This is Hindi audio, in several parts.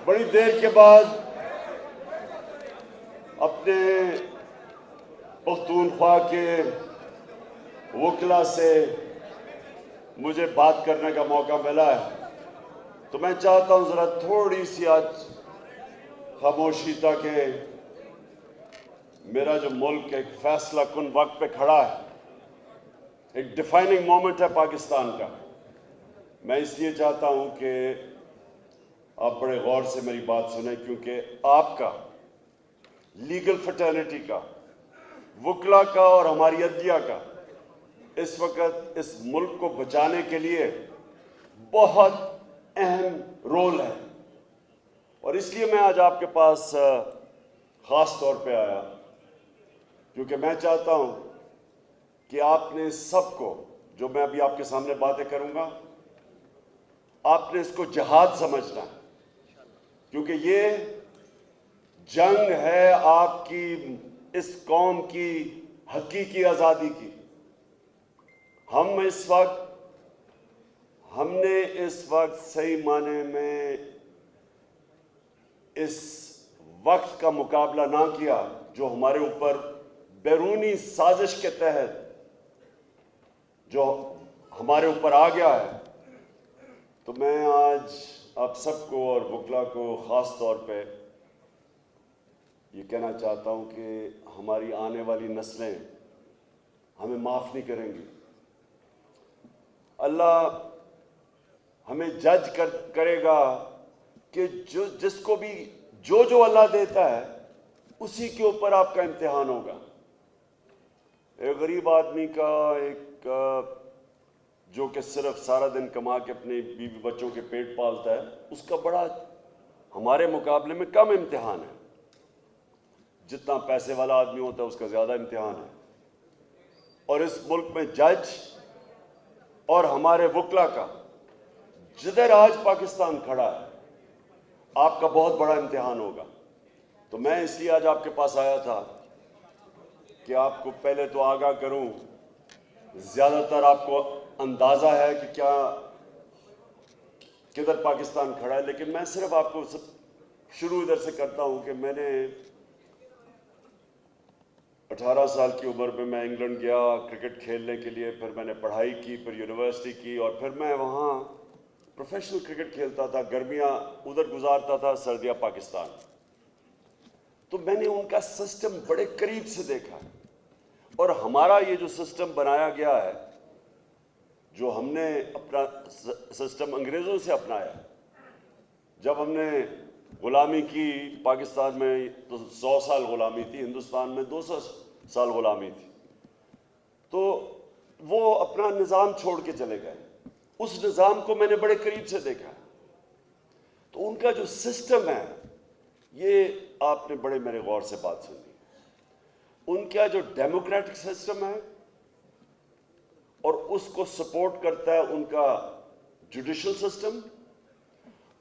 बड़ी देर के बाद अपने पख्तूनख्वा के वकला से मुझे बात करने का मौका मिला है, तो मैं चाहता हूं ज़रा थोड़ी सी आज खामोशी, ताकि मेरा जो मुल्क एक फैसला कुन वक्त पे खड़ा है, एक डिफाइनिंग मोमेंट है पाकिस्तान का। मैं इसलिए चाहता हूं कि आप बड़े गौर से मेरी बात सुने, क्योंकि आपका, लीगल फ्रेटर्निटी का, वकला का और हमारी अदलिया का इस वक्त इस मुल्क को बचाने के लिए बहुत अहम रोल है। और इसलिए मैं आज आपके पास ख़ास तौर पे आया, क्योंकि मैं चाहता हूं कि आपने सबको, जो मैं अभी आपके सामने बातें करूंगा, आपने इसको जिहाद समझना है, क्योंकि ये जंग है आपकी, इस कौम की हकीकी आज़ादी की। हमने इस वक्त सही माने में इस वक्त का मुकाबला ना किया जो हमारे ऊपर बैरूनी साजिश के तहत जो हमारे ऊपर आ गया है। तो मैं आज आप सबको और वकला को ख़ास तौर पे ये कहना चाहता हूँ कि हमारी आने वाली नस्लें हमें माफ़ नहीं करेंगी। अल्लाह हमें जज करेगा कि जिसको भी जो अल्लाह देता है उसी के ऊपर आपका इम्तिहान होगा। एक गरीब आदमी का, एक जो कि सिर्फ सारा दिन कमा के अपने बीवी बच्चों के पेट पालता है, उसका बड़ा हमारे मुकाबले में कम इम्तिहान है। जितना पैसे वाला आदमी होता है उसका ज़्यादा इम्तिहान है। और इस मुल्क में जज और हमारे वकला का, जिधर आज पाकिस्तान खड़ा है, आपका बहुत बड़ा इम्तिहान होगा। तो मैं इसलिए आज आपके पास आया था कि आपको पहले तो आगाह करूं। ज़्यादातर आपको अंदाज़ा है कि क्या किधर पाकिस्तान खड़ा है, लेकिन मैं सिर्फ आपको शुरू इधर से करता हूं कि मैंने 18 साल की उम्र में मैं इंग्लैंड गया क्रिकेट खेलने के लिए। फिर मैंने पढ़ाई की, फिर यूनिवर्सिटी की, और फिर मैं वहाँ प्रोफेशनल क्रिकेट खेलता था। गर्मियाँ उधर गुजारता था, सर्दियाँ पाकिस्तान। तो मैंने उनका सिस्टम बड़े करीब से देखा। और हमारा ये जो सिस्टम बनाया गया है, जो हमने अपना सिस्टम अंग्रेज़ों से अपनाया, जब हमने गुलामी की पाकिस्तान में तो 100 साल गुलामी थी, हिंदुस्तान में 200 साल गुलामी थी। तो वो अपना निज़ाम छोड़ के चले गए। उस निज़ाम को मैंने बड़े करीब से देखा। तो उनका जो सिस्टम है, ये आपने बड़े मेरे गौर से बात सुनी। उनका जो डेमोक्रेटिक सिस्टम है और उसको सपोर्ट करता है उनका जुडिशल सिस्टम,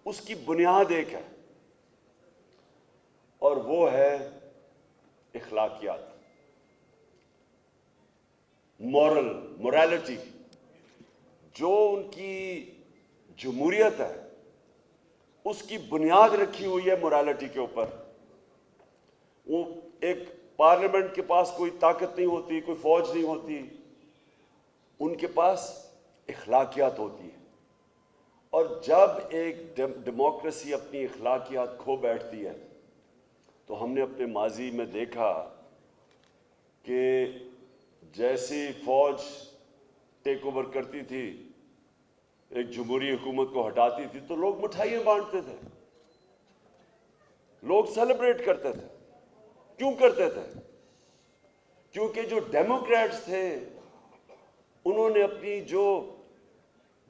उसकी बुनियाद एक है और वो है इखलाकियात, मोरालिटी। जो उनकी जमहूरियत है उसकी बुनियाद रखी हुई है मोरालिटी के ऊपर। वो एक पार्लियामेंट के पास कोई ताकत नहीं होती, कोई फौज नहीं होती, उनके पास इखलाकियात होती है। और जब एक डेमोक्रेसी अपनी इखलाकियात खो बैठती है, तो हमने अपने माजी में देखा कि जैसी फौज टेक ओवर करती थी, एक जमहूरी हुकूमत को हटाती थी, तो लोग मिठाइयाँ बांटते थे, लोग सेलिब्रेट करते थे। क्यों करते थे? क्योंकि जो डेमोक्रेट्स थे उन्होंने अपनी जो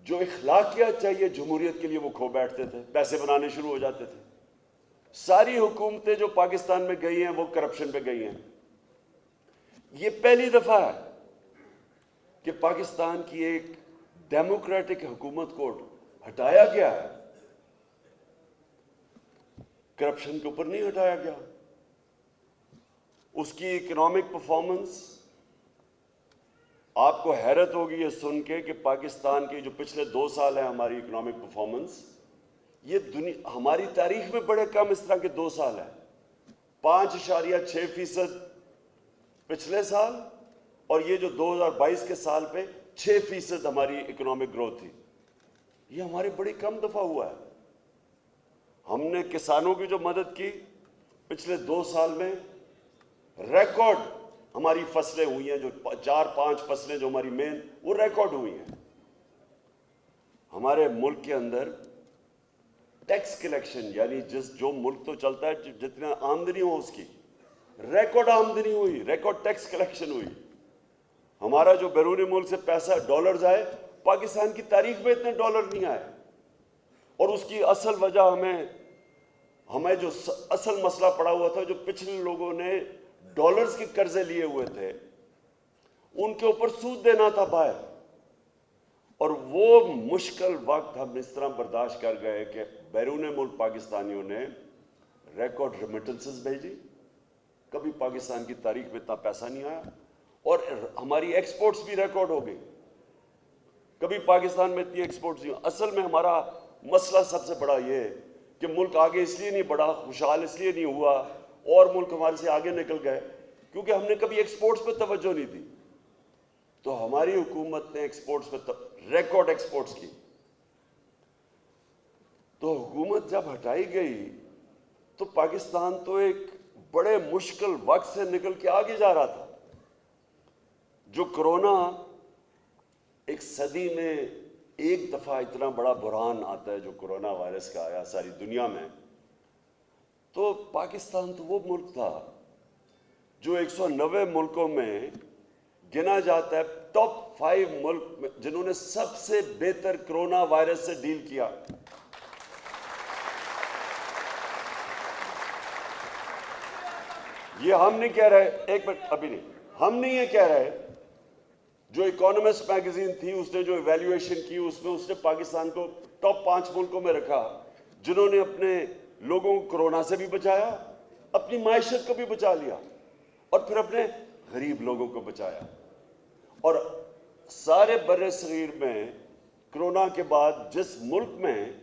इखलाकियत चाहिए जमहूरियत के लिए वो खो बैठते थे, पैसे बनाने शुरू हो जाते थे। सारी हुकूमतें जो पाकिस्तान में गई हैं वो करप्शन पे गई हैं। ये पहली दफा है कि पाकिस्तान की एक डेमोक्रेटिक हुकूमत को हटाया गया है, करप्शन के ऊपर नहीं हटाया गया। उसकी इकोनॉमिक परफॉर्मेंस, आपको हैरत होगी ये सुन के कि पाकिस्तान के जो पिछले 2 साल है हमारी इकोनॉमिक परफॉर्मेंस, ये दुनिया हमारी तारीख में बड़े कम इस तरह के 2 साल है। 5.6% पिछले साल, और ये जो 2022 के साल पे 6% हमारी इकोनॉमिक ग्रोथ थी। ये हमारे बड़ी कम दफा हुआ है। हमने किसानों की जो मदद की पिछले 2 साल में, रिकॉर्ड हमारी फसलें हुई हैं, जो 4-5 फसलें जो हमारी मेन, वो रिकॉर्ड हुई हैं। हमारे मुल्क के अंदर टैक्स कलेक्शन, यानी जो मुल्क तो चलता है जितना आमदनी हो उसकी, रिकॉर्ड आमदनी हुई, रिकॉर्ड टैक्स कलेक्शन हुई। हमारा जो बैरूनी मुल्क से पैसा डॉलर्स आए, पाकिस्तान की तारीख में इतने डॉलर नहीं आए। और उसकी असल वजह हमें जो असल मसला पड़ा हुआ था, जो पिछले लोगों ने डॉलर्स के कर्जे लिए हुए थे, उनके ऊपर सूद देना था बाहर। और वो मुश्किल वक्त हम इस तरह बर्दाश्त कर गए कि बैरून मुल्क पाकिस्तानियों ने रिकॉर्ड रेमिटेंसेस भेजी। कभी पाकिस्तान की तारीख में इतना पैसा नहीं आया, और हमारी एक्सपोर्ट्स भी रिकॉर्ड हो गई। कभी पाकिस्तान में इतनी एक्सपोर्ट्स नहीं। असल में हमारा मसला सबसे बड़ा ये है कि मुल्क आगे इसलिए नहीं बढ़ा, खुशहाल इसलिए नहीं हुआ, और मुल्क हमारे से आगे निकल गए क्योंकि हमने कभी एक्सपोर्ट्स पे तवज्जो नहीं दी। तो हमारी हुकूमत ने एक्सपोर्ट्स पे रिकॉर्ड एक्सपोर्ट्स की। तो हुकूमत जब हटाई गई तो पाकिस्तान तो एक बड़े मुश्किल वक्त से निकल के आगे जा रहा था। जो कोरोना, एक सदी में एक दफा इतना बड़ा बुरहान आता है जो कोरोना वायरस का आया सारी दुनिया में, तो पाकिस्तान तो वो मुल्क था जो 190 मुल्कों में गिना जाता है टॉप 5 मुल्क में जिन्होंने सबसे बेहतर कोरोना वायरस से डील किया। ये हम नहीं कह रहे, एक मिनट, अभी नहीं, हम नहीं ये कह रहे। जो इकोनॉमिस्ट मैगजीन थी, उसने जो इवैल्यूएशन की, उसमें उसने पाकिस्तान को टॉप 5 मुल्कों में रखा जिन्होंने अपने लोगों को कोरोना से भी बचाया, अपनी माइशत को भी बचा लिया, और फिर अपने गरीब लोगों को बचाया। और सारे बर्रे सगीर में कोरोना के बाद जिस मुल्क में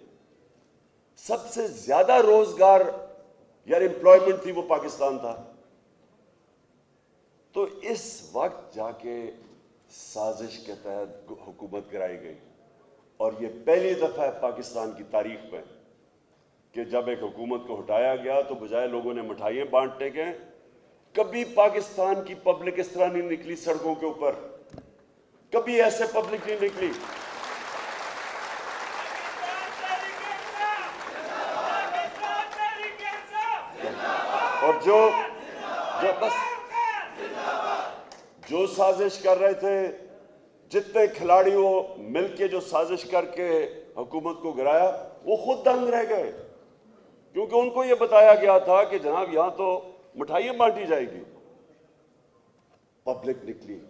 सबसे ज्यादा रोजगार या एम्प्लॉयमेंट थी वो पाकिस्तान था। तो इस वक्त जाके साजिश के तहत हुकूमत कराई गई, और ये पहली दफा है पाकिस्तान की तारीख में कि जब एक हुकूमत को हटाया गया तो बजाय लोगों ने मिठाइयां बांटने के, कभी पाकिस्तान की पब्लिक इस तरह नहीं निकली सड़कों के ऊपर, कभी ऐसे पब्लिक नहीं निकली। और जो साजिश कर रहे थे, जितने खिलाड़ी वो मिलके जो साजिश करके हुकूमत को गिराया, वो खुद दंग रह गए, क्योंकि उनको ये बताया गया था कि जनाब यहां तो मिठाइयां बांटी जाएगी। पब्लिक निकली,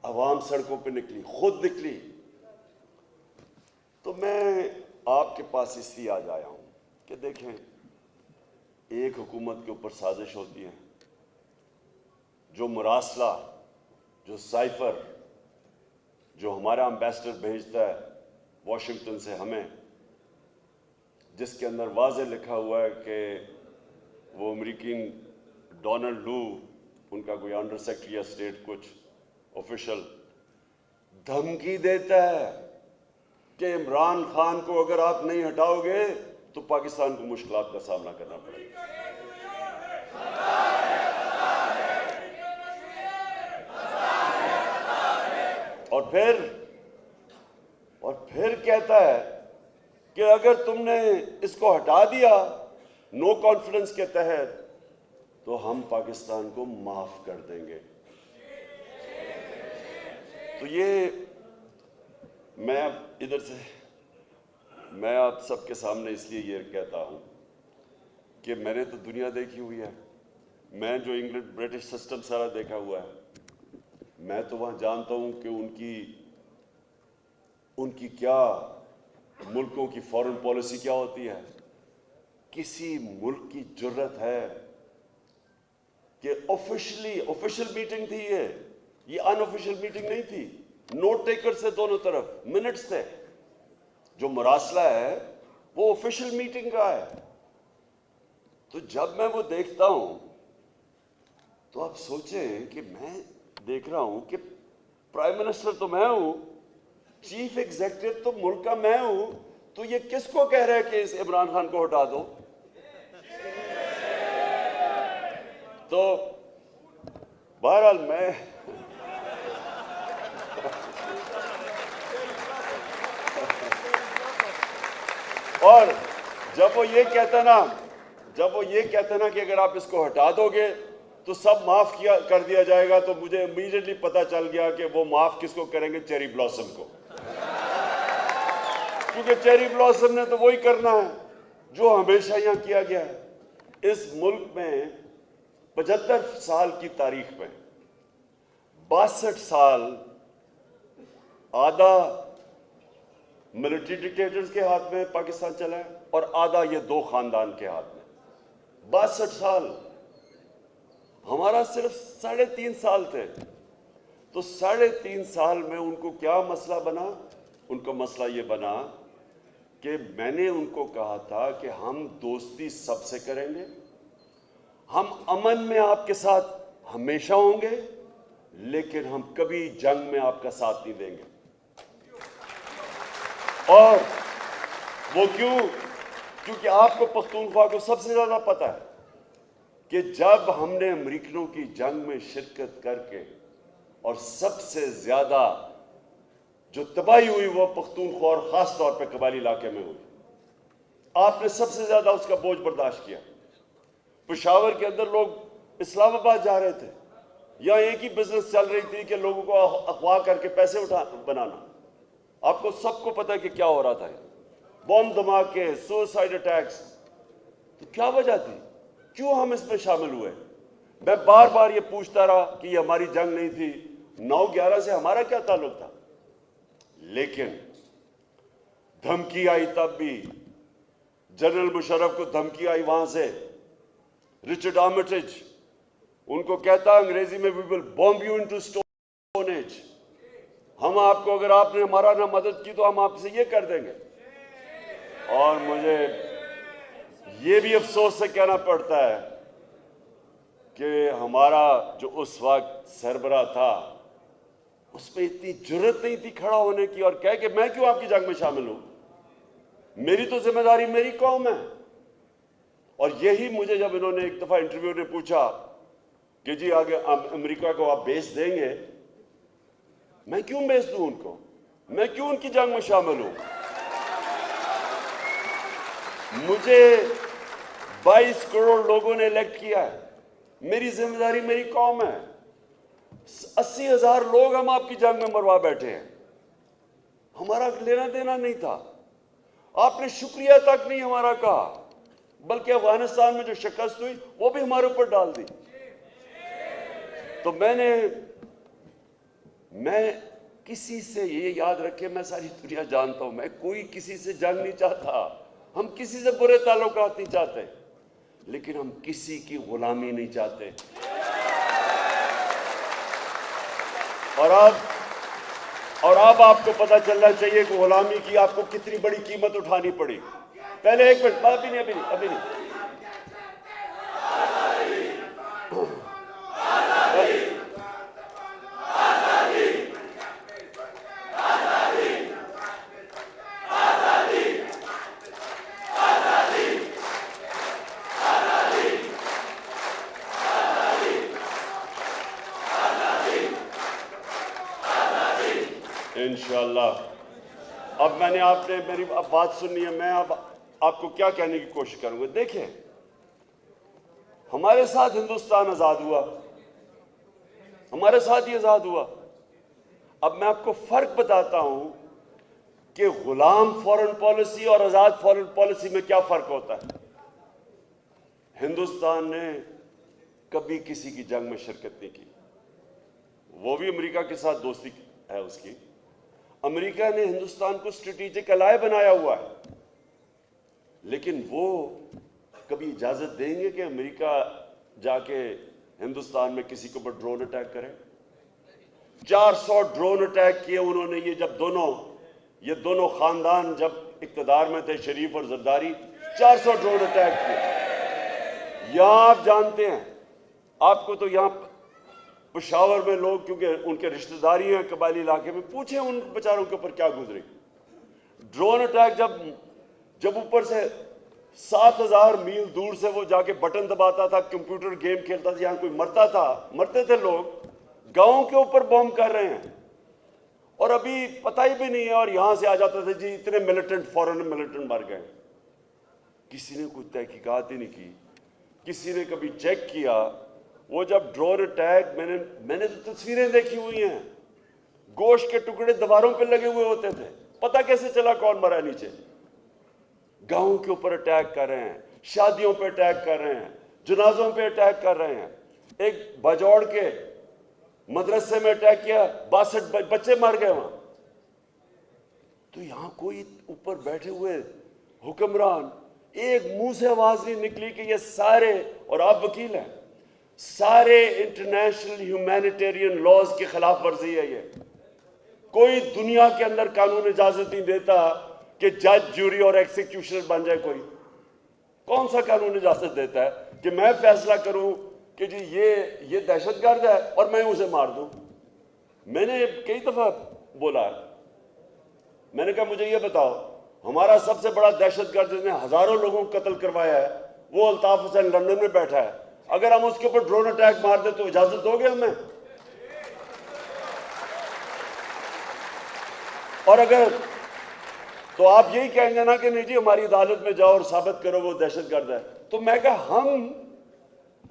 अवाम सड़कों पे निकली, खुद निकली। तो मैं आपके पास इसलिए आज आया हूं कि देखें, एक हुकूमत के ऊपर साजिश होती है, जो मुरासला, जो साइफर, जो हमारा एम्बेसडर भेजता है वॉशिंगटन से हमें, जिसके अंदर वाज़े लिखा हुआ है कि वो अमेरिकी डोनाल्ड लू, उनका कोई अंडर सेक्रेटरी या स्टेट कुछ ऑफिशियल, धमकी देता है कि इमरान खान को अगर आप नहीं हटाओगे तो पाकिस्तान को मुश्किलात का सामना करना पड़ेगा। और फिर कहता है कि अगर तुमने इसको हटा दिया नो कॉन्फिडेंस के तहत तो हम पाकिस्तान को माफ कर देंगे। तो ये मैं आप सबके सामने इसलिए ये कहता हूं कि मैंने तो दुनिया देखी हुई है, मैं जो इंग्लैंड ब्रिटिश सिस्टम सारा देखा हुआ है, मैं तो वहां जानता हूं कि उनकी क्या मुल्कों की फॉरेन पॉलिसी क्या होती है। किसी मुल्क की जुर्रत है कि ऑफिशियल मीटिंग थी, ये अनऑफिशियल मीटिंग नहीं थी, नोट टेकर से दोनों तरफ मिनट्स थे। जो मुरासला है वो ऑफिशियल मीटिंग का है। तो जब मैं वो देखता हूं तो आप सोचें कि मैं देख रहा हूं कि प्राइम मिनिस्टर तो मैं हूं, चीफ एग्जीक्यूटिव तो मुल्क का मैं हूं, तो ये किसको कह रहा है कि इस इमरान खान को हटा दो? तो बहरहाल मैं और जब वो ये कहता ना कि अगर आप इसको हटा दोगे तो सब माफ कर दिया जाएगा, तो मुझे इमीडिएटली पता चल गया कि वो माफ किसको करेंगे? चेरी ब्लॉसम को। क्योंकि चेरी ब्लॉसम ने तो वही करना है जो हमेशा यहां किया गया है। इस मुल्क में 75 साल की तारीख में 62 साल आधा मिलिट्री डिक्टेटर्स के हाथ में पाकिस्तान चला है और आधा ये दो खानदान के हाथ में। 62 साल, हमारा सिर्फ 3.5 साल थे। तो 3.5 साल में उनको क्या मसला बना? उनको मसला ये बना कि मैंने उनको कहा था कि हम दोस्ती सबसे करेंगे, हम अमन में आपके साथ हमेशा होंगे, लेकिन हम कभी जंग में आपका साथ नहीं देंगे। और वो क्यों? क्योंकि आपको पख्तूनख्वा को सबसे ज्यादा पता है कि जब हमने अमेरिकनों की जंग में शिरकत करके और सबसे ज्यादा जो तबाही हुई वो पख्तूनख्वा और खास तौर पे कबायली इलाके में हुई, आपने सबसे ज्यादा उसका बोझ बर्दाश्त किया। पेशावर के अंदर लोग इस्लामाबाद जा रहे थे, या एक ही बिजनेस चल रही थी कि लोगों को अगवा करके पैसे बनाना। आपको सबको पता है कि क्या हो रहा था, बॉम्ब धमाके, सुसाइड अटैक्स। तो क्या वजह थी? क्यों हम इसमें शामिल हुए? मैं बार बार ये पूछता रहा कि ये हमारी जंग नहीं थी, 9/11 से हमारा क्या ताल्लुक था? लेकिन धमकी आई, तब भी जनरल मुशर्रफ को धमकी आई वहां से। रिचर्ड आर्मिटेज उनको कहता अंग्रेजी में, we will bomb you into stone age. हम आपको, अगर आपने हमारा ना मदद की तो हम आपसे ये कर देंगे। और मुझे ये भी अफसोस से कहना पड़ता है कि हमारा जो उस वक्त सरबरा था, उसमें इतनी जुर्रत नहीं थी खड़ा होने की और कह के मैं क्यों आपकी जंग में शामिल हूं, मेरी तो जिम्मेदारी मेरी कौम है। और यही मुझे जब इन्होंने एक दफा इंटरव्यू ने पूछा कि जी आगे अमेरिका को आप बेच देंगे, मैं क्यों बेच दूं उनको? मैं क्यों उनकी जंग में शामिल हूं? मुझे 22 करोड़ लोगों ने इलेक्ट किया है, मेरी जिम्मेदारी मेरी कौम है। 80,000 लोग हम आपकी जंग में मरवा बैठे हैं, हमारा लेना देना नहीं था। आपने शुक्रिया तक नहीं हमारा कहा, बल्कि अफगानिस्तान में जो शिकस्त हुई वो भी हमारे ऊपर डाल दी। तो मैं किसी से, ये याद रखे, मैं सारी दुनिया जानता हूं, मैं कोई किसी से जंग नहीं चाहता, हम किसी से बुरे ताल्लुकात नहीं चाहते, लेकिन हम किसी की गुलामी नहीं चाहते। और अब आपको पता चलना चाहिए कि गुलामी की आपको कितनी बड़ी कीमत उठानी पड़ी। पहले एक मिनट, अभी नहीं इंशाअल्लाह। अब आपने मेरी अब बात सुननी है, मैं अब आपको क्या कहने की कोशिश करूंगा। देखिए, हमारे साथ हिंदुस्तान आजाद हुआ, हमारे साथ ही आजाद हुआ। अब मैं आपको फर्क बताता हूं कि गुलाम फॉरेन पॉलिसी और आजाद फॉरेन पॉलिसी में क्या फर्क होता है। हिंदुस्तान ने कभी किसी की जंग में शिरकत नहीं की, वो भी अमेरिका के साथ दोस्ती है उसकी। अमेरिका ने हिंदुस्तान को स्ट्रेटेजिक अलाय बनाया हुआ है, लेकिन वो कभी इजाजत देंगे कि अमेरिका जाके हिंदुस्तान में किसी के ऊपर ड्रोन अटैक करे? 400 ड्रोन अटैक किए उन्होंने। ये दोनों खानदान जब इक़्तिदार में थे शरीफ और जरदारी, 400 ड्रोन अटैक किए। यहाँ आप जानते हैं, आपको तो यहाँ पेशावर में लोग, क्योंकि उनके रिश्तेदारी हैं कबायली इलाके में, पूछे उन बेचारों के ऊपर क्या गुजरी। ड्रोन अटैक जब ऊपर से 7000 मील दूर से वो जाके बटन दबाता था, कंप्यूटर गेम खेलता था, यहाँ कोई मरते थे लोग, गांव के ऊपर बॉम्ब कर रहे हैं और अभी पता ही भी नहीं है, और यहां से आ जाते थे जी इतने मिलिटेंट, फॉरेन मिलिटेंट मर गए। किसी ने कोई तहकीकात ही नहीं की, किसी ने कभी चेक किया। वो जब ड्रोन अटैक, मैंने तो तस्वीरें देखी हुई हैं, गोश्त के टुकड़े दीवारों पे लगे हुए होते थे, पता कैसे चला कौन मरा नीचे। गांव के ऊपर अटैक कर रहे हैं, शादियों पे अटैक कर रहे हैं, जनाजों पे अटैक कर रहे हैं। एक बाजौड़ के मदरसे में अटैक किया, 62 बच्चे मर गए वहां। तो यहां कोई ऊपर बैठे हुए हुक्मरान, एक मुंह से आवाज नहीं निकली कि ये सारे, और आप वकील हैं, सारे इंटरनेशनल ह्यूमैनिटेरियन लॉज के खिलाफ वर्जी है ये। कोई दुनिया के अंदर कानून इजाजत नहीं देता कि जज, जूरी और एग्जीक्यूशनर बन जाए कोई। कौन सा कानून इजाजत देता है कि मैं फैसला करूं कि जी ये दहशतगर्द है और मैं उसे मार दूं। मैंने कई दफा बोला है, मैंने कहा मुझे ये बताओ, हमारा सबसे बड़ा दहशतगर्द जिसने हजारों लोगों को कत्ल करवाया है वो अल्ताफ हुसैन लंदन में बैठा है, अगर हम उसके ऊपर ड्रोन अटैक मार दे तो इजाजत दोगे हमें? और अगर तो आप यही कहेंगे ना कि नहीं जी हमारी अदालत में जाओ और साबित करो वो दहशतगर्द है। तो मैं कहा, हम,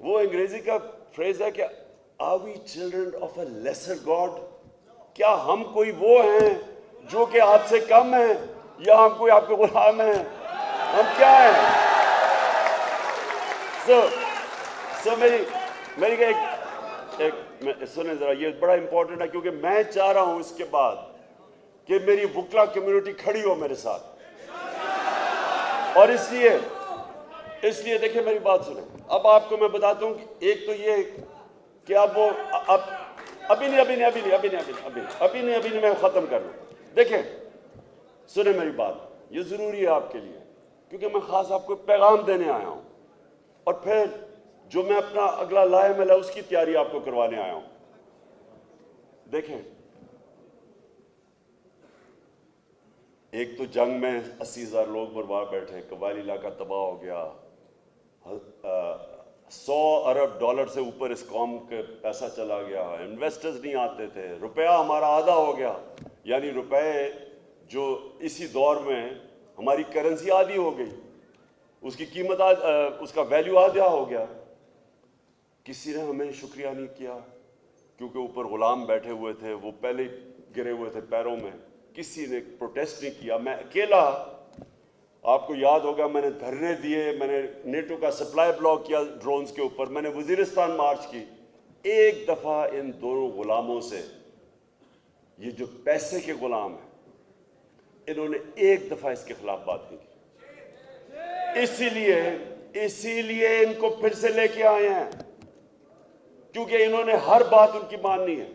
वो अंग्रेजी का फ्रेज है कि are we children of a lesser god? क्या हम कोई वो हैं जो कि आपसे कम है, या हम कोई आपके गुलाम हैं? हम क्या हैं? मेरी एक सुने जरा, ये बड़ा इंपॉर्टेंट है, क्योंकि मैं चाह रहा हूं इसके बाद कि मेरी वुकला कम्युनिटी खड़ी हो मेरे साथ, और इसलिए देखिए मेरी बात सुने। अब आपको मैं बताता हूं कि एक तो ये कि अब वो अभी नहीं मैं खत्म कर लूं। देखिए सुने मेरी बात, ये जरूरी है आपके लिए, क्योंकि मैं खास आपको पैगाम देने आया हूं, और फिर जो मैं अपना अगला लाएमल है उसकी तैयारी आपको करवाने आया हूं। देखें, एक तो जंग में 80,000 लोग बर्बाद बैठे, कबायली इलाका तबाह हो गया, $100 अरब से ऊपर इस कौम के पैसा चला गया, इन्वेस्टर्स नहीं आते थे, रुपया हमारा आधा हो गया, यानी रुपए जो इसी दौर में हमारी करेंसी आधी हो गई, उसकी कीमत उसका वैल्यू आधा हो गया। किसी ने हमें शुक्रिया नहीं किया, क्योंकि ऊपर गुलाम बैठे हुए थे, वो पहले गिरे हुए थे पैरों में, किसी ने प्रोटेस्ट नहीं किया। मैं अकेला, आपको याद होगा मैंने धरने दिए, मैंने नेटो का सप्लाई ब्लॉक किया ड्रोन्स के ऊपर, मैंने वजीरिस्तान मार्च की। एक दफा इन दोनों गुलामों से, ये जो पैसे के गुलाम हैं, इन्होंने एक दफा इसके खिलाफ बात नहीं की। इसीलिए इनको फिर से लेके आए हैं, क्योंकि इन्होंने हर बात उनकी माननी है।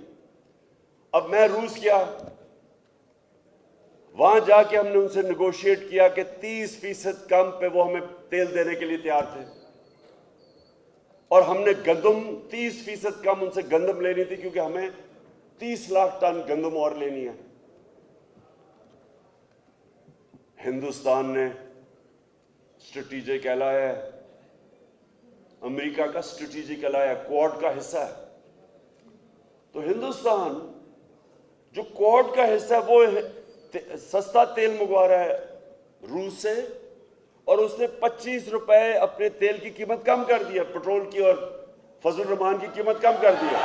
अब मैं रूस गया, वहां जाके हमने उनसे नेगोशिएट किया कि 30% कम पे वो हमें तेल देने के लिए तैयार थे, और हमने गंदम 30% कम उनसे गंदम लेनी थी, क्योंकि हमें 30 लाख टन गंदम और लेनी है। हिंदुस्तान ने स्ट्रेटेजिक एलाय है, अमेरिका का स्ट्रेटेजिक एलाय है, क्वाड का हिस्सा है। तो हिंदुस्तान जो क्वाड का हिस्सा है, वो सस्ता तेल मंगवा रहा है रूस से, और उसने 25 रुपए अपने तेल की कीमत कम कर दी है, पेट्रोल की और फजल रहमान की कीमत कम कर दी है।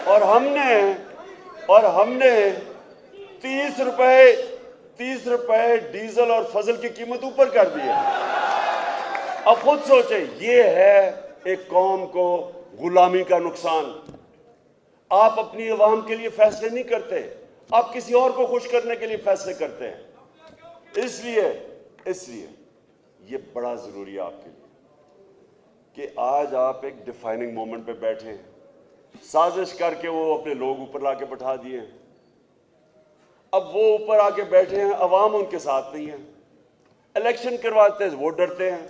और हमने 30 रुपए डीजल और फजल की कीमत ऊपर कर दी है। अब खुद सोचे, ये है एक कौम को गुलामी का नुकसान। आप अपनी अवाम के लिए फैसले नहीं करते, आप किसी और को खुश करने के लिए फैसले करते हैं। इसलिए ये बड़ा जरूरी है आपके लिए कि आज आप एक डिफाइनिंग मोमेंट पे बैठे हैं। साजिश करके वो अपने लोग ऊपर लाके बैठा दिए हैं। अब वो ऊपर आके बैठे हैं, अवाम उनके साथ नहीं है। इलेक्शन करवाते हैं वो डरते हैं,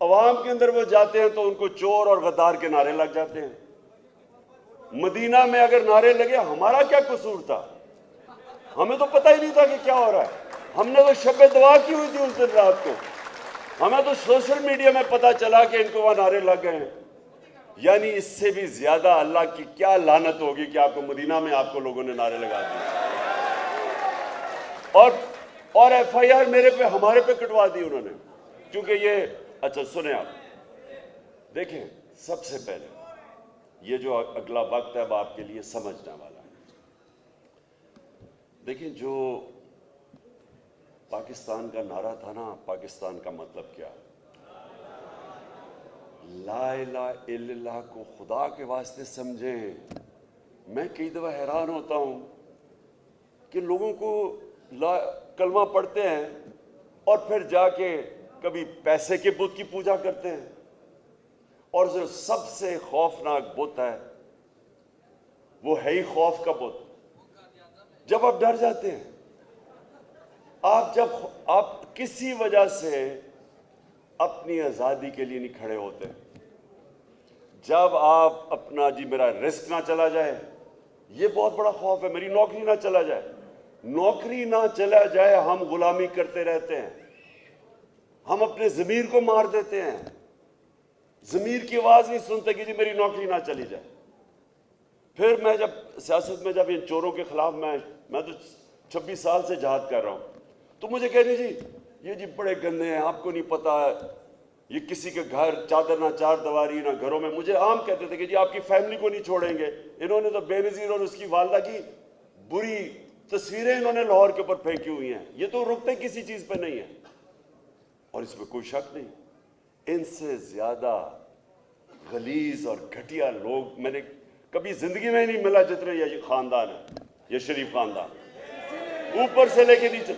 अवाम के अंदर वो जाते हैं तो उनको चोर और गद्दार के नारे लग जाते हैं। मदीना में अगर नारे लगे, हमारा क्या कसूर था? हमें तो पता ही नहीं था कि क्या हो रहा है। हमने तो शब दुआ की हुई थी उस दिन रात को, हमें तो सोशल मीडिया में पता चला कि इनको वहां नारे लग गए हैं। यानी इससे भी ज्यादा अल्लाह की क्या लानत होगी कि आपको मदीना में आपको लोगों ने नारे लगा दिए और एफआईआर मेरे पे, हमारे पे कटवा दी उन्होंने, क्योंकि ये, अच्छा सुने आप, देखें, सबसे पहले ये जो अगला वक्त है अब आपके लिए समझने वाला है। देखिए, जो पाकिस्तान का नारा था ना, पाकिस्तान का मतलब क्या? ला इलाहा इल्लल्लाह को खुदा के वास्ते समझें। मैं कई दफ़ा हैरान होता हूं कि लोगों को कलमा पढ़ते हैं और फिर जाके कभी पैसे के बुत की पूजा करते हैं, और जो सबसे खौफनाक बुत है वो है ही खौफ का बुत। जब आप डर जाते हैं, जब आप किसी वजह से अपनी आज़ादी के लिए नहीं खड़े होते, जब आप अपना, जी मेरा रिस्क ना चला जाए, ये बहुत बड़ा खौफ है, मेरी नौकरी ना चला जाए, नौकरी ना चला जाए, हम गुलामी करते रहते हैं, हम अपने ज़मीर को मार देते हैं, ज़मीर की आवाज़ नहीं सुनते कि जी मेरी नौकरी ना चली जाए। फिर मैं जब सियासत में, जब इन चोरों के खिलाफ मैं तो 26 साल से जहाद कर रहा हूँ, तो मुझे कहने जी ये जी बड़े गंदे हैं, आपको नहीं पता, ये किसी के घर चादर ना चार दीवारी ना घरों में। मुझे आम कहते थे कि जी आपकी फैमिली को नहीं छोड़ेंगे। इन्होंने तो बेनज़ीर और उसकी वालदा की बुरी तस्वीरें इन्होंने लाहौर के ऊपर फेंकी हुई हैं, ये तो रुकते किसी चीज़ पर नहीं है, और इसमें कोई शक नहीं, इनसे ज़्यादा गलीज और घटिया लोग मैंने कभी जिंदगी में नहीं मिला जितने ये खानदान है, ये शरीफ खानदान, ऊपर से लेके नीचे।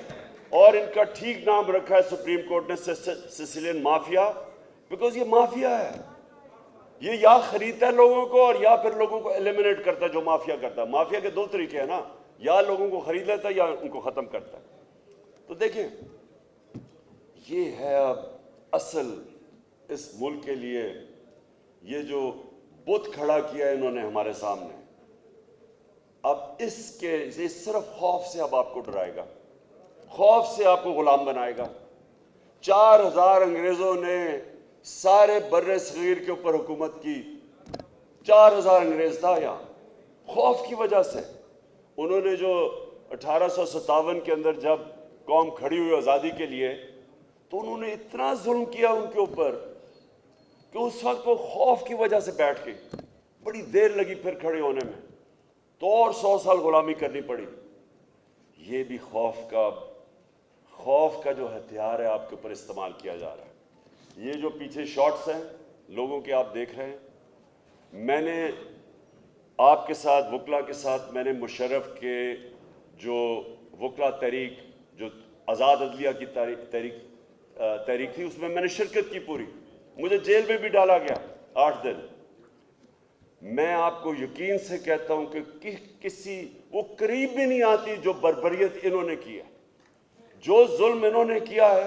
और इनका ठीक नाम रखा है सुप्रीम कोर्ट ने, सिसिलियन माफिया, बिकॉज ये माफिया है। ये या खरीदता है लोगों को और या फिर लोगों को एलिमिनेट करता है, जो माफिया करता है। माफिया के दो तरीके हैं ना, या लोगों को खरीद लेता है या उनको खत्म करता है। तो देखें, ये है अब असल इस मुल्क के लिए, ये जो बुत खड़ा किया इन्होंने हमारे सामने, अब इसके, ये सिर्फ खौफ से अब आपको डराएगा, खौफ से आपको गुलाम बनाएगा। 4000 अंग्रेजों ने सारे बर्रे सगीर के ऊपर हुकूमत की, 4000 अंग्रेज था यहाँ, खौफ की वजह से। उन्होंने जो 1857 के अंदर जब कौम खड़ी हुई आज़ादी के लिए, तो उन्होंने इतना जुल्म किया उनके ऊपर कि उस वक्त वो खौफ की वजह से बैठ गई। बड़ी देर लगी फिर खड़े होने में, तो और 100 साल गुलामी करनी पड़ी। ये भी खौफ का जो हथियार है आपके ऊपर इस्तेमाल किया जा रहा है। ये जो पीछे शॉट्स हैं लोगों के आप देख रहे हैं, मैंने आपके साथ, वकला के साथ, मैंने मुशर्रफ के जो वकला तहरीक, जो आज़ाद अदलिया की तहरीक थी, उसमें मैंने शिरकत की पूरी। मुझे जेल में भी डाला गया 8 दिन। मैं आपको यकीन से कहता हूं कि किसी वो करीब भी नहीं आती जो बर्बरियत इन्होंने की है, जो जुल्म इन्होंने किया है।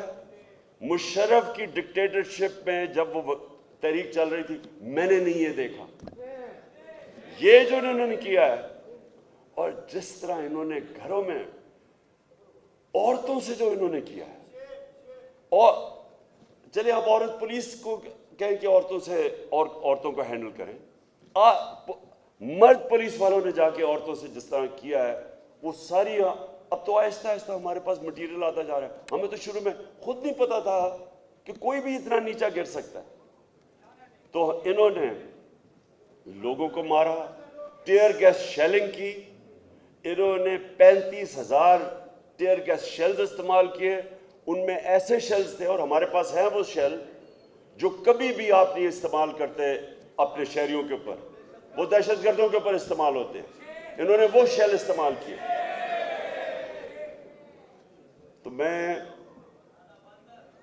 मुशर्रफ की डिक्टेटरशिप में जब वो तहरीक चल रही थी, मैंने नहीं ये देखा, ये जो इन्होंने किया है। और जिस तरह इन्होंने घरों में औरतों से जो इन्होंने किया है, और चलिए आप औरत पुलिस को कहें कि औरतों से और औरतों को हैंडल करें, मर्द पुलिस वालों ने जाके औरतों से जिस तरह किया है, वो सारी, अब तो आहिस्ता आहिस्ता हमारे पास मटेरियल आता जा रहा है। हमें तो शुरू में खुद नहीं पता था कि कोई भी इतना नीचा गिर सकता है। तो इन्होंने लोगों को मारा, टीयर गैस शेलिंग की, इन्होंने 35,000 टीयर गैस शेल्स इस्तेमाल किए। उनमें ऐसे शेल्स थे, और हमारे पास है वो शेल, जो कभी भी आप नहीं इस्तेमाल करते अपने शहरियों के ऊपर, वो दहशतगर्दों के ऊपर इस्तेमाल होते हैं। इन्होंने वो शेल इस्तेमाल किए। तो मैं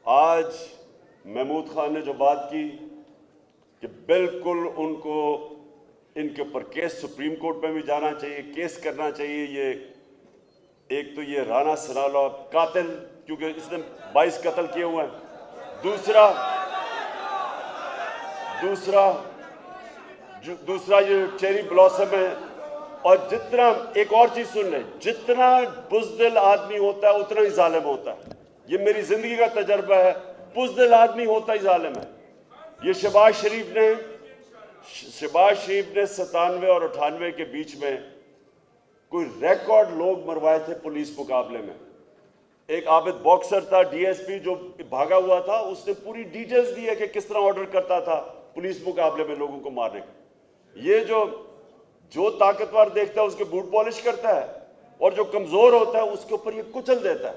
आज महमूद खान ने जो बात की कि बिल्कुल उनको इनके ऊपर केस सुप्रीम कोर्ट में भी जाना चाहिए, केस करना चाहिए। ये एक तो ये राना सनाउल्लाह कातिल, क्योंकि इसने 22 कत्ल किए हुए हैं। दूसरा ये चेरी ब्लॉसम है। और जितना, एक और चीज सुन ले, जितना बुज़दिल आदमी होता है उतना ही जालिम होता है। ये मेरी जिंदगी का तजर्बा है, बुज़दिल आदमी होता ही जालिम है। ये शहबाज शरीफ ने 97 और 98 के बीच में कोई रिकॉर्ड लोग मरवाए थे पुलिस मुकाबले में। एक आबिद बॉक्सर था डीएसपी जो भागा हुआ था, उसने पूरी डिटेल्स दी है कि किस तरह ऑर्डर करता था पुलिस मुकाबले में लोगों को मारने का। ये जो ताकतवर देखता है उसके बूट पॉलिश करता है, और जो कमजोर होता है उसके ऊपर ये कुचल देता है।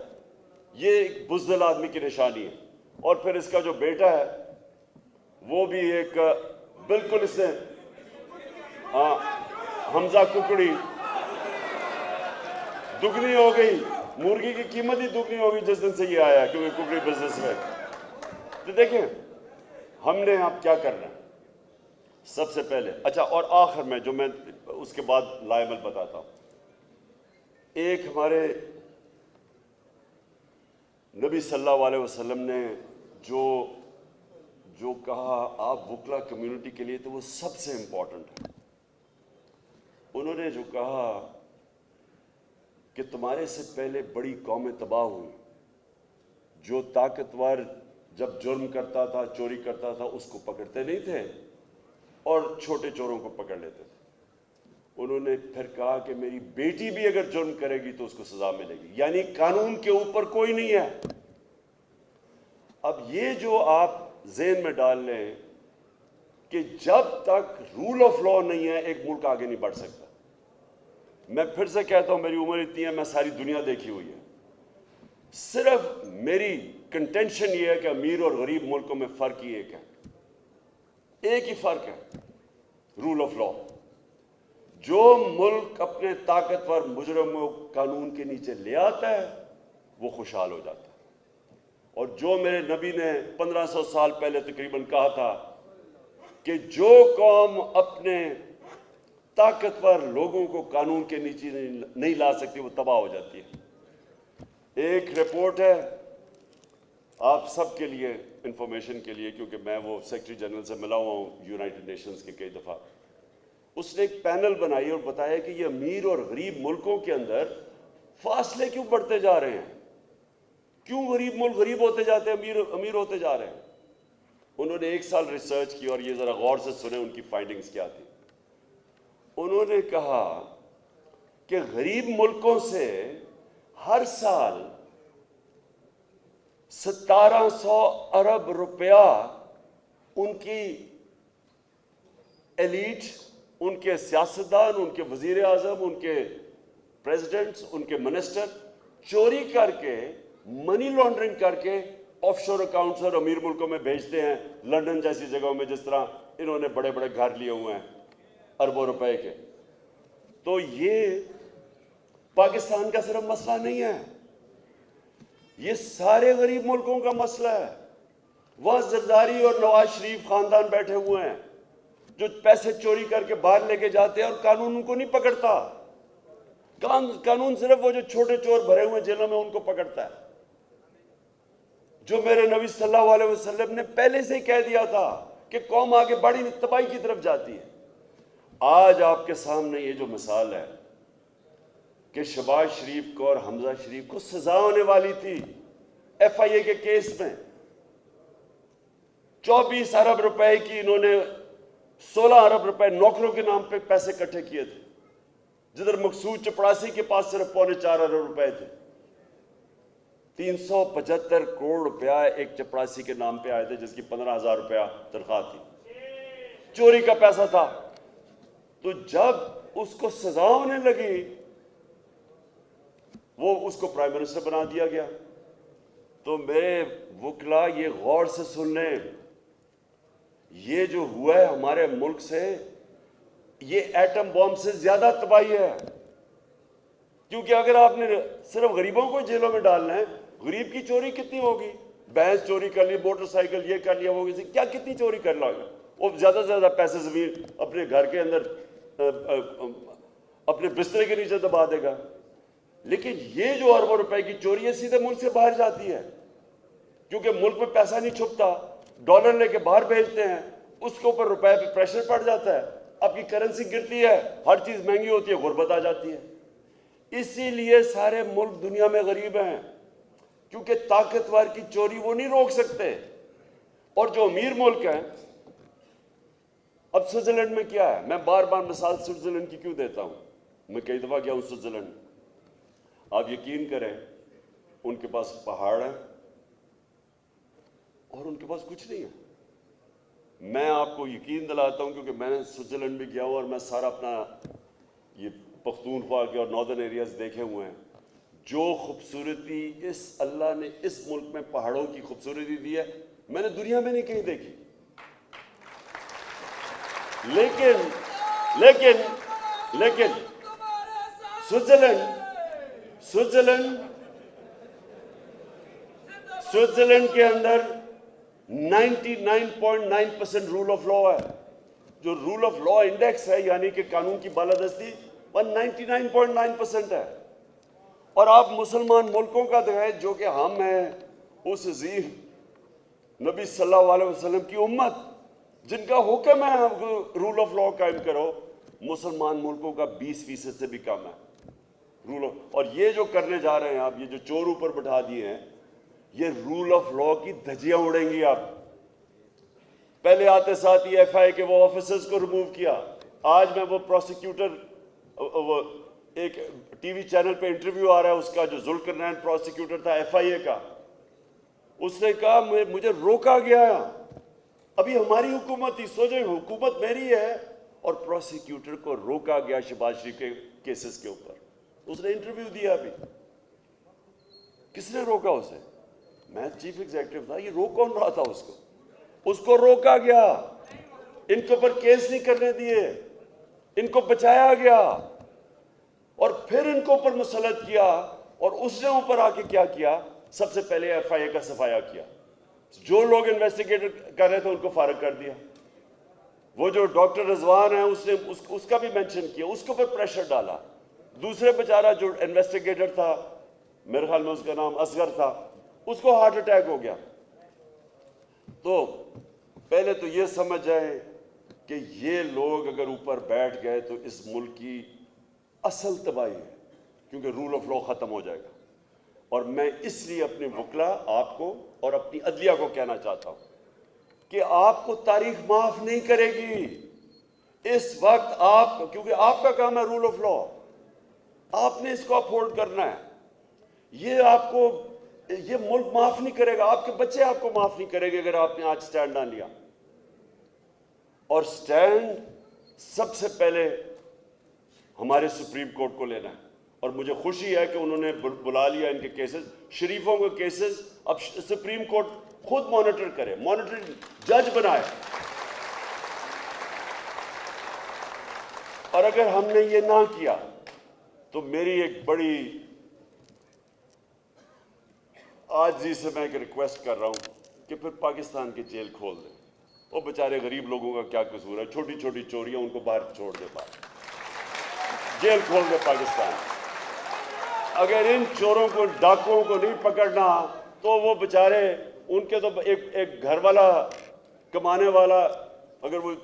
ये एक बुज़दिल आदमी की निशानी है। और फिर इसका जो बेटा है वो भी एक बिल्कुल इससे हमजा कुकड़ी दुगनी हो गई, मुर्गी की कीमत ही दुगनी हो गई जिस दिन से ये आया, क्योंकि कुकड़ी बिजनेस में। तो देखें हमने आप क्या करना है सबसे पहले। अच्छा, और आखिर में जो मैं उसके बाद लायमल बताता हूं, एक हमारे नबी सल्लल्लाहु अलैहि वसल्लम ने जो कहा आप वुकला कम्युनिटी के लिए, तो वो सबसे इंपॉर्टेंट है। उन्होंने जो कहा कि तुम्हारे से पहले बड़ी कौमें तबाह हुई, जो ताकतवर जब जुर्म करता था, चोरी करता था, उसको पकड़ते नहीं थे और छोटे चोरों को पकड़ लेते थे। उन्होंने फिर कहा कि मेरी बेटी भी अगर जुर्म करेगी तो उसको सजा मिलेगी, यानी कानून के ऊपर कोई नहीं है। अब ये जो आप ज़हन में डाल लें कि जब तक रूल ऑफ लॉ नहीं है एक मुल्क आगे नहीं बढ़ सकता। मैं फिर से कहता हूं, मेरी उम्र इतनी है, मैं सारी दुनिया देखी हुई है। सिर्फ मेरी कंटेंशन ये है कि अमीर और गरीब मुल्कों में फर्क ही एक है, एक ही फर्क है, रूल ऑफ लॉ। जो मुल्क अपने ताकतवर मुजरमों को कानून के नीचे ले आता है वो खुशहाल हो जाता है। और जो मेरे नबी ने 1500 साल पहले तकरीबन कहा था कि जो कौम अपने ताकतवर लोगों को कानून के नीचे नहीं ला सकती वो तबाह हो जाती है। एक रिपोर्ट है आप सबके लिए, इंफॉर्मेशन के लिए, क्योंकि मैं वो सेक्रेटरी जनरल से मिला हुआ हूँ यूनाइटेड नेशंस के कई दफ़ा। उसने एक पैनल बनाई और बताया कि ये अमीर और गरीब मुल्कों के अंदर फासले क्यों बढ़ते जा रहे हैं, क्यों गरीब मुल्क गरीब होते जाते हैं, अमीर होते जा रहे हैं। उन्होंने 1 साल रिसर्च की और ये ज़रा गौर से सुने उनकी फाइंडिंग्स क्या थी। उन्होंने कहा कि गरीब मुल्कों से हर साल 1700 अरब रुपया उनकी एलीट, उनके सियासतदान, उनके वजीर आजम, उनके प्रेसिडेंट्स, उनके मिनिस्टर चोरी करके, मनी लॉन्ड्रिंग करके ऑफशोर अकाउंट्स और अमीर मुल्कों में भेजते हैं, लंदन जैसी जगहों में, जिस तरह इन्होंने बड़े बड़े घर लिए हुए हैं अरबों रुपए के। तो ये पाकिस्तान का सिर्फ मसला नहीं है, ये सारे गरीब मुल्कों का मसला है। वहां जरदारी और नवाज शरीफ खानदान बैठे हुए हैं जो पैसे चोरी करके बाहर लेके जाते हैं और कानून उनको नहीं पकड़ता। कानून सिर्फ वो जो छोटे चोर भरे हुए जेलों में उनको पकड़ता है, जो मेरे नबी सल्लल्लाहु अलैहि वसल्लम ने पहले से ही कह दिया था कि कौम आगे बड़ी तबाही की तरफ जाती है। आज आपके सामने ये जो मिसाल है कि शहबाज शरीफ को और हमजा शरीफ को सजा होने वाली थी FIA के केस में, 24 अरब रुपए की इन्होंने 16 अरब रुपए नौकरों के नाम पे पैसे इकट्ठे किए थे, जिधर मकसूद चपड़ासी के पास सिर्फ 4.25 अरब रुपए थे। 375 करोड़ रुपया एक चपड़ासी के नाम पे आए थे, जिसकी 15,000 रुपया तनख्वाह थी, चोरी का पैसा था। तो जब उसको सजा होने लगी वो उसको प्राइम मिनिस्टर बना दिया गया। तो मेरे वकला ये गौर से सुन लें, ये जो हुआ है हमारे मुल्क से, ये एटम बॉम्ब से ज्यादा तबाही है। क्योंकि अगर आपने सिर्फ गरीबों को जेलों में डालना है, गरीब की चोरी कितनी होगी, भैंस चोरी कर ली, मोटरसाइकिल ये कर लिया, वो क्या कितनी चोरी कर लोगे, वो ज्यादा से ज्यादा पैसे जमीन अपने घर के अंदर अपने बिस्तरे के नीचे दबा देगा। लेकिन ये जो अरबों रुपए की चोरी है सीधे मुल्क से बाहर जाती है, क्योंकि मुल्क में पैसा नहीं छुपता, डॉलर लेके बाहर भेजते हैं, उसके ऊपर रुपए पे प्रेशर पड़ जाता है, आपकी करेंसी गिरती है, हर चीज महंगी होती है, गुर्बत आ जाती है। इसीलिए सारे मुल्क दुनिया में गरीब हैं, क्योंकि ताकतवर की चोरी वो नहीं रोक सकते। और जो अमीर मुल्क हैं, अब स्विट्जरलैंड में क्या है, मैं बार बार मिसाल स्विट्जरलैंड की क्यों देता हूं, मैं कई दफा गया हूं स्विट्जरलैंड। आप यकीन करें, उनके पास पहाड़ है और उनके पास कुछ नहीं है। मैं आपको यकीन दिलाता हूं, क्योंकि मैं स्विट्जरलैंड भी गया हूं और मैं सारा अपना ये पख्तूनख्वा के और नॉर्दर्न एरियाज देखे हुए हैं। जो खूबसूरती इस अल्लाह ने इस मुल्क में पहाड़ों की खूबसूरती दी है, मैंने दुनिया में नहीं कहीं देखी। लेकिन लेकिन लेकिन स्विट्जरलैंड के अंदर 99.9% रूल ऑफ लॉ है। जो रूल ऑफ लॉ इंडेक्स है, यानी कि कानून की बालादस्ती, वह 99.9% है। और आप मुसलमान मुल्कों का दिखाएं, जो कि हम हैं उस अजीम नबी सल्लल्लाहु अलैहि वसल्लम की उम्मत, जिनका हुक्म है हमको रूल ऑफ लॉ कायम करो, मुसलमान मुल्कों का 20% से भी कम है रूल ऑफ। और ये जो करने जा रहे हैं आप, ये जो चोर ऊपर बैठा दिए हैं, ये रूल ऑफ लॉ की धज्जियां उड़ेंगी। आप पहले आते साथ ही एफआई के वो ऑफिसर्स को रिमूव किया। आज मैं वो प्रोसिक्यूटर, वो एक टीवी चैनल पे इंटरव्यू आ रहा है उसका, जो जुल्करनैन प्रोसिक्यूटर था एफआईए का, उसने कहा मुझे रोका गया। अभी हमारी हुकूमत थी, सोचे हुकूमत मेरी है और प्रोसिक्यूटर को रोका गया शहबाज शरीफ के केसेस के ऊपर। उसने इंटरव्यू दिया। अभी किसने रोका उसे? मैं चीफ एग्जीक्यूटिव था, ये रोक कौन रहा था उसको रोका गया। इनके ऊपर केस नहीं करने दिए, इनको बचाया गया और फिर इनको ऊपर मुसल्लत किया। और उसने ऊपर आके क्या किया, सबसे पहले एफआईए का सफाया किया। जो लोग इन्वेस्टिगेट कर रहे थे उनको फारिग कर दिया। वो जो डॉक्टर रिजवान है, उसने उसका भी मेंशन किया, उसके ऊपर प्रेशर डाला। दूसरे बेचारा जो इन्वेस्टिगेटर था, मेरे ख्याल में उसका नाम असगर था, उसको हार्ट अटैक हो गया। तो पहले तो ये समझ जाए कि ये लोग अगर ऊपर बैठ गए तो इस मुल्क की असल तबाही है, क्योंकि रूल ऑफ लॉ खत्म हो जाएगा। और मैं इसलिए अपने वकला आपको और अपनी अदलिया को कहना चाहता हूं कि आपको तारीख माफ नहीं करेगी इस वक्त। आप, क्योंकि आपका काम है रूल ऑफ लॉ, आपने इसको अपहोल्ड करना है। ये मुल्क माफ नहीं करेगा, आपके बच्चे आपको माफ नहीं करेंगे अगर आपने आज स्टैंड ना लिया। और स्टैंड सबसे पहले हमारे सुप्रीम कोर्ट को लेना है। और मुझे खुशी है कि उन्होंने बुला लिया इनके केसेस, शरीफों के केसेस। अब सुप्रीम कोर्ट खुद मॉनिटर करे, मॉनिटरिंग जज बनाए। और अगर हमने ये ना किया तो मेरी एक बड़ी आजी से मैं एक रिक्वेस्ट कर रहा हूं कि फिर पाकिस्तान की जेल खोल दें। वो बेचारे गरीब लोगों का क्या कसूर है, छोटी छोटी चोरियां, उनको बाहर छोड़ दे, बाहर जेल खोल दे पाकिस्तान। अगर इन चोरों को, डाकुओं को नहीं पकड़ना तो वो बेचारे, उनके तो एक घर वाला, कमाने वाला, अगर वो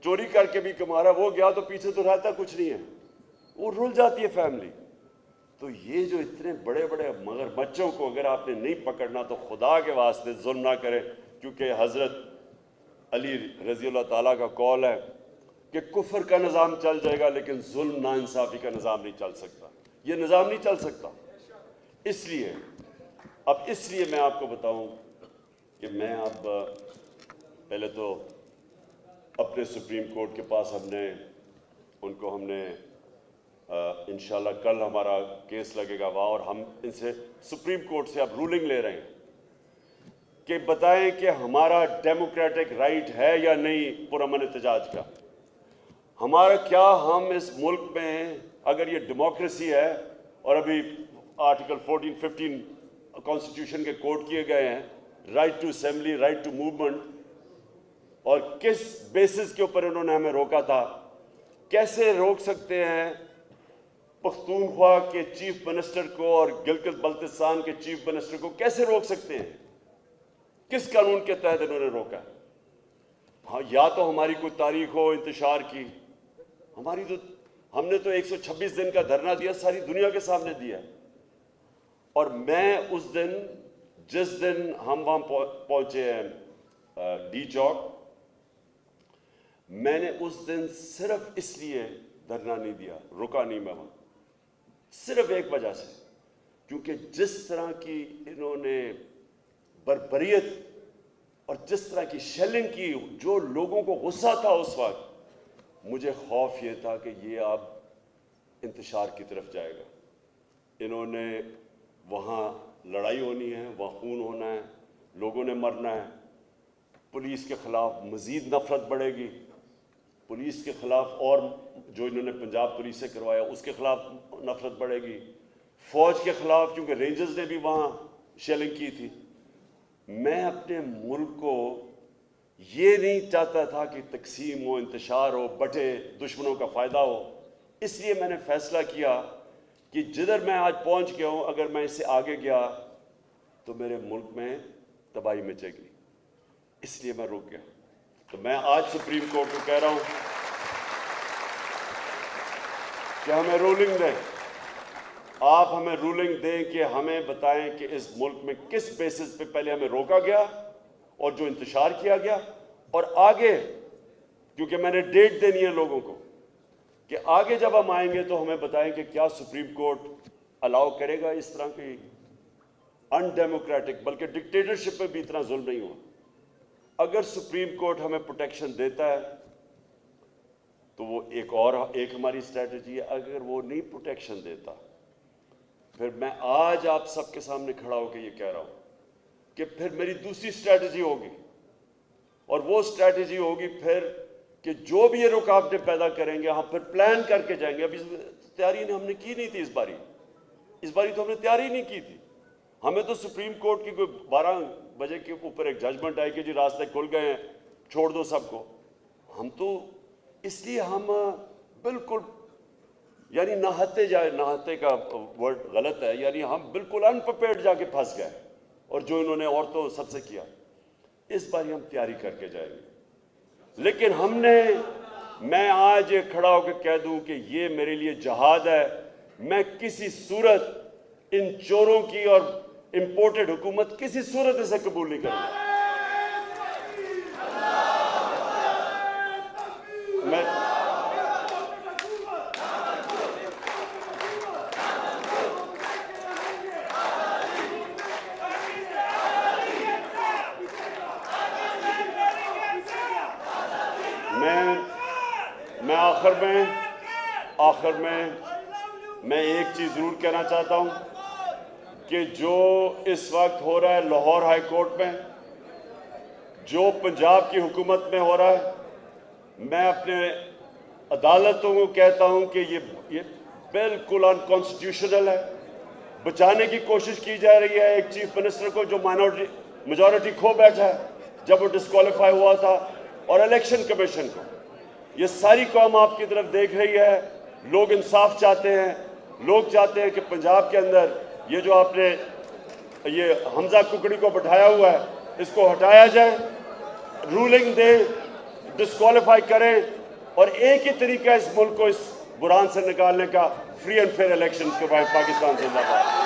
चोरी करके भी कमा रहा, वो गया तो पीछे तो रहता कुछ नहीं है, वो रुल जाती है फैमिली। तो ये जो इतने बड़े बड़े मगरमच्छों को अगर आपने नहीं पकड़ना तो खुदा के वास्ते जुल्म ना करें, क्योंकि हजरत अली रजी अल्लाह ताला का कौल है कि कुफर का निज़ाम चल जाएगा लेकिन जुल्म नाइंसाफ़ी का निज़ाम नहीं चल सकता। ये निज़ाम नहीं चल सकता। इसलिए मैं आपको बताऊं कि मैं अब पहले तो अपने सुप्रीम कोर्ट के पास हमने इंशाल्लाह कल हमारा केस लगेगा वहाँ, और हम इनसे सुप्रीम कोर्ट से अब रूलिंग ले रहे हैं कि बताएं कि हमारा डेमोक्रेटिक राइट है या नहीं पुरअमन एहतजाज का। हमारा क्या, हम इस मुल्क में अगर ये डेमोक्रेसी है और अभी आर्टिकल 14-15 कॉन्स्टिट्यूशन के कोट किए गए हैं, right to assembly, right to movement, और किस बेसिस के ऊपर इन्होंने हमें रोका था कैसे रोक सकते हैं पख्तूनख्वा के चीफ मिनिस्टर को और गिलगित बल्तिस्तान के चीफ मिनिस्टर को कैसे रोक सकते हैं? किस कानून के तहत इन्होंने रोका? हाँ, या तो हमारी कोई तारीख हो इंतशार की, हमने तो 126 दिन का धरना दिया, सारी दुनिया के सामने दिया। और मैं उस दिन, जिस दिन हम वहां पहुंचे हैं डी चौक, मैंने उस दिन सिर्फ इसलिए धरना नहीं दिया, रुका नहीं मैं वहां, सिर्फ एक वजह से, क्योंकि जिस तरह की इन्होंने बर्बरियत और जिस तरह की शेलिंग की, जो लोगों को गुस्सा था उस वक्त, मुझे खौफ ये था कि ये अब इंतशार की तरफ जाएगा। इन्होंने वहाँ लड़ाई होनी है, वहाँ खून होना है, लोगों ने मरना है, पुलिस के खिलाफ मज़ीद नफरत बढ़ेगी, पुलिस के खिलाफ और जो इन्होंने पंजाब पुलिस से करवाया उसके खिलाफ नफरत बढ़ेगी, फ़ौज के खिलाफ, क्योंकि रेंजर्स ने भी वहाँ शेलिंग की थी। मैं अपने मुल्क को ये नहीं चाहता था कि तकसीम हो, इंतशार हो, बटे, दुश्मनों का फ़ायदा हो। इसलिए मैंने फ़ैसला किया कि जिधर मैं आज पहुंच गया हूं, अगर मैं इससे आगे गया तो मेरे मुल्क में तबाही मचेगी, इसलिए मैं रुक गया। तो मैं आज सुप्रीम कोर्ट को कह रहा हूं कि हमें रूलिंग दें, आप हमें रूलिंग दें कि हमें बताएं कि इस मुल्क में किस बेसिस पे पहले हमें रोका गया और जो इंतशार किया गया, और आगे, क्योंकि मैंने डेट देनी है लोगों को कि आगे जब हम आएंगे तो हमें बताएं कि क्या सुप्रीम कोर्ट अलाउ करेगा इस तरह की अनडेमोक्रेटिक, बल्कि डिक्टेटरशिप में भी इतना जुल्म नहीं हुआ। अगर सुप्रीम कोर्ट हमें प्रोटेक्शन देता है तो वो एक हमारी स्ट्रैटेजी है। अगर वो नहीं प्रोटेक्शन देता, फिर मैं आज आप सबके सामने खड़ा होकर ये कह रहा हूं कि फिर मेरी दूसरी स्ट्रैटेजी होगी, और वो स्ट्रैटेजी होगी फिर कि जो भी ये रुकावटें पैदा करेंगे हम फिर प्लान करके जाएंगे। अभी तैयारी हमने की नहीं थी इस बारी तो हमने तैयारी नहीं की थी। हमें तो सुप्रीम कोर्ट की कोई 12 बजे के ऊपर एक जजमेंट आई कि जी रास्ते खुल गए हैं, छोड़ दो सबको। हम तो इसलिए हम बिल्कुल, यानी नहाते का वर्ड गलत है, यानी हम बिल्कुल अनप्रिपेयर्ड जाके फंस गए, और जो इन्होंने औरतों सबसे किया, इस बार हम तैयारी करके जाएंगे। लेकिन मैं आज खड़ा होकर कह दूं कि ये मेरे लिए जहाद है। मैं किसी सूरत इन चोरों की और इंपोर्टेड हुकूमत किसी सूरत इसे कबूल नहीं करूंगा। मैं आखिर में मैं एक चीज़ ज़रूर कहना चाहता हूं कि जो इस वक्त हो रहा है लाहौर हाई कोर्ट में, जो पंजाब की हुकूमत में हो रहा है, मैं अपने अदालतों को कहता हूं कि ये बिल्कुल अनकॉन्स्टिट्यूशनल है। बचाने की कोशिश की जा रही है एक चीफ मिनिस्टर को जो मेजॉरिटी खो बैठा है जब वो डिस्क्वालीफाई हुआ था, और इलेक्शन कमीशन को। ये सारी कौम आपकी तरफ देख रही है। लोग इंसाफ चाहते हैं, लोग चाहते हैं कि पंजाब के अंदर ये जो आपने ये हमजा कुकड़ी को बैठाया हुआ है, इसको हटाया जाए, रूलिंग दे, डिस्क्वालीफाई करें, और एक ही तरीका इस मुल्क को इस बुरान से निकालने का, फ्री एंड फेयर इलेक्शन करवाएं। पाकिस्तान जिंदाबाद।